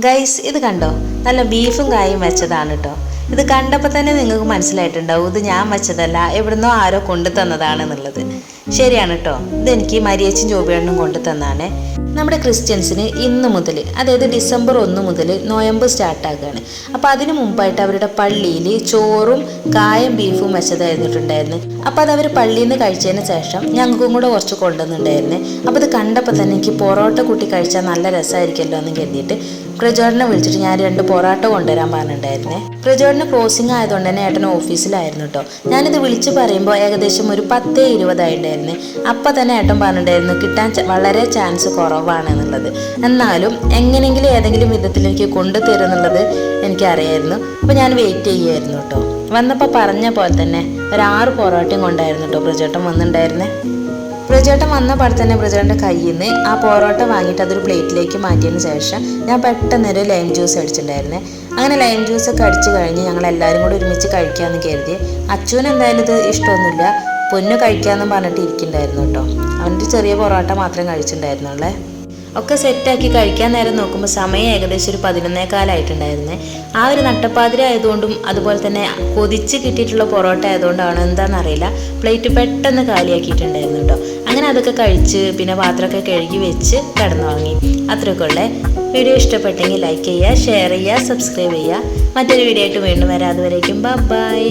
Guys ഇത് കണ്ടോ, നല്ല ബീഫും കായും വെച്ചതാണ് കേട്ടോ. ഇത് കണ്ടപ്പോൾ തന്നെ നിങ്ങൾക്ക് മനസ്സിലായിട്ടുണ്ടാവും ഇത് ഞാൻ വെച്ചതല്ല, എവിടുന്നോ ആരോ കൊണ്ടു തന്നതാണെന്നുള്ളത്. ശരിയാണ് കേട്ടോ, ഇതെനിക്ക് മരിയച്ചും ജോബിയണ്ണും കൊണ്ടു തന്നാണ്. നമ്മുടെ ക്രിസ്ത്യൻസിന് ഇന്ന് മുതൽ, അതായത് ഡിസംബർ 1 മുതൽ നോയമ്പ് സ്റ്റാർട്ടാക്കുകയാണ്. അപ്പോൾ അതിന് മുമ്പായിട്ട് അവരുടെ പള്ളിയിൽ ചോറും കായം ബീഫും വെച്ചതായിരുന്നിട്ടുണ്ടായിരുന്നു. അപ്പോൾ അത് അവർ പള്ളിയിൽ നിന്ന് കഴിച്ചതിന് ശേഷം ഞങ്ങൾക്കും കൂടെ കുറച്ച് കൊണ്ടുവന്നിട്ടുണ്ടായിരുന്നു. അപ്പോൾ ഇത് കണ്ടപ്പോൾ തന്നെ എനിക്ക് പൊറോട്ട കൂട്ടി കഴിച്ചാൽ നല്ല രസമായിരിക്കുമല്ലോ എന്ന് കരുതിയിട്ട് പ്രജോടിനെ വിളിച്ചിട്ട് ഞാൻ 2 പൊറോട്ട കൊണ്ടുവരാൻ പറഞ്ഞിട്ടുണ്ടായിരുന്നേ. പ്രജോടിന് ക്ലോസിങ് ആയതുകൊണ്ട് തന്നെ ഏട്ടൻ ഓഫീസിലായിരുന്നു കേട്ടോ. ഞാനിത് വിളിച്ച് പറയുമ്പോൾ ഏകദേശം ഒരു 10:20 ആയിട്ടുണ്ടായിരുന്നു. അപ്പം തന്നെ ഏട്ടൻ പറഞ്ഞിട്ടുണ്ടായിരുന്നു കിട്ടാൻ വളരെ ചാൻസ് കുറവാണെന്നുള്ളത്. എന്നാലും എങ്ങനെയെങ്കിലും ഏതെങ്കിലും വിധത്തിൽ എനിക്ക് കൊണ്ടുതരുമെന്നുള്ളത് എനിക്കറിയായിരുന്നു. അപ്പോൾ ഞാൻ വെയിറ്റ് ചെയ്യുമായിരുന്നു കേട്ടോ. വന്നപ്പോൾ പറഞ്ഞ പോലെ തന്നെ ഒരു 6 പൊറോട്ടയും കൊണ്ടായിരുന്നു കേട്ടോ പ്രജോട്ടൻ വന്നിട്ടുണ്ടായിരുന്നേ. പ്രജോട്ടൻ വന്ന പാടെ തന്നെ പ്രജോട്ടൻ്റെ കയ്യിൽ നിന്ന് ആ പൊറോട്ട വാങ്ങിയിട്ട് അതൊരു പ്ലേറ്റിലേക്ക് മാറ്റിയതിന് ശേഷം ഞാൻ പെട്ടെന്നൊരു ലൈം ജ്യൂസ് അടിച്ചിട്ടുണ്ടായിരുന്നേ. അങ്ങനെ ലൈം ജ്യൂസൊക്കെ അടിച്ച് കഴിഞ്ഞ് ഞങ്ങൾ എല്ലാവരും കൂടി ഒരുമിച്ച് കഴിക്കാമെന്ന് കരുതി. അച്ഛന് എന്തായാലും ഇത് ഇഷ്ടമൊന്നുമില്ല, പൊന്നു കഴിക്കാമെന്ന് പറഞ്ഞിട്ട് ഇരിക്കുന്നുണ്ടായിരുന്നു കേട്ടോ. അവൻ്റെ ചെറിയ പൊറോട്ട മാത്രമേ കഴിച്ചിട്ടുണ്ടായിരുന്നുള്ളേ. ഒക്കെ സെറ്റാക്കി കഴിക്കാൻ നേരം നോക്കുമ്പോൾ സമയം ഏകദേശം ഒരു 11:15 ആ ഒരു നട്ടപ്പാതിര ആയതുകൊണ്ടും അതുപോലെ തന്നെ കൊതിച്ച് കിട്ടിയിട്ടുള്ള പൊറോട്ട ആയതുകൊണ്ടാണ് എന്താണെന്നറിയില്ല പ്ലേറ്റ് പെട്ടെന്ന് കാലിയാക്കിയിട്ടുണ്ടായിരുന്നു കേട്ടോ. അങ്ങനെ അതൊക്കെ കഴിച്ച് പിന്നെ പാത്രമൊക്കെ കഴുകി വെച്ച് കിടന്നുറങ്ങി. അത്രയൊക്കെ ഉള്ളേ. വീഡിയോ ഇഷ്ടപ്പെട്ടെങ്കിൽ ലൈക്ക് ചെയ്യുക, ഷെയർ ചെയ്യുക, സബ്സ്ക്രൈബ് ചെയ്യുക. മറ്റൊരു വീഡിയോ ആയിട്ട് വീണ്ടും വരാം. അതുവരേക്കും ബൈ.